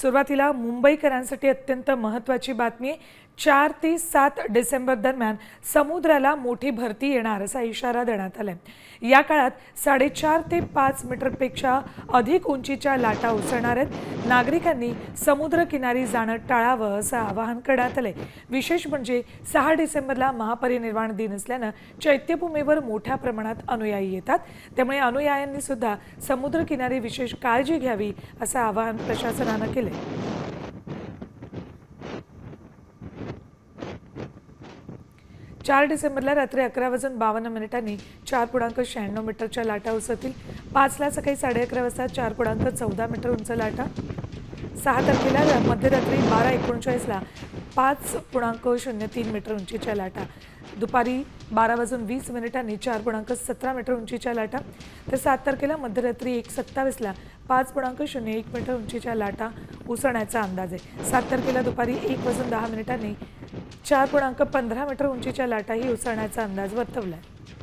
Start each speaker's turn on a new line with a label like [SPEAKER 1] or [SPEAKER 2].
[SPEAKER 1] सुरुवातीला मुंबईकरांसाठी अत्यंत महत्त्वाची बातमी 4 ते 7 डिसेंबर दरम्यान समुद्राला मोठी भरती येणार असा इशारा देण्यात आलाय। या काळात 4.5 ते 5 मीटरपेक्षा अधिक उंचीच्या लाटा उसळणार आहेत। नागरिकांनी समुद्रकिनारी जाणं टाळावं असं आवाहन करण्यात आलंय। विशेष म्हणजे 6 डिसेंबरला महापरिनिर्वाण दिन असल्यानं चैत्यभूमीवर मोठ्या प्रमाणात अनुयायी येतात, त्यामुळे अनुयायांनी सुद्धा समुद्रकिनारी विशेष काळजी घ्यावी असं आवाहन प्रशासनानं केलंय। 4 डिसेंबरला रात्री 11:52 4.96 मीटरच्या लाटा उसळतील। 5ला सकाळी 11:30 वाजता 4.14 मीटर उंच लाटा। 6 तारखेला मध्यरात्री 12:39ला 5.03 मीटर उंचीच्या लाटा। दुपारी 12:20 4.17 मीटर उंचीच्या लाटा। तर 7 तारखेला मध्यरात्री 1:27ला 5.01 मीटर उंचीच्या लाटा उसळण्याचा अंदाज आहे। 7 तारखेला दुपारी 1:10 4.15 मीटर उंचीच्या लाटाही उसळण्याचा अंदाज वर्तवला आहे।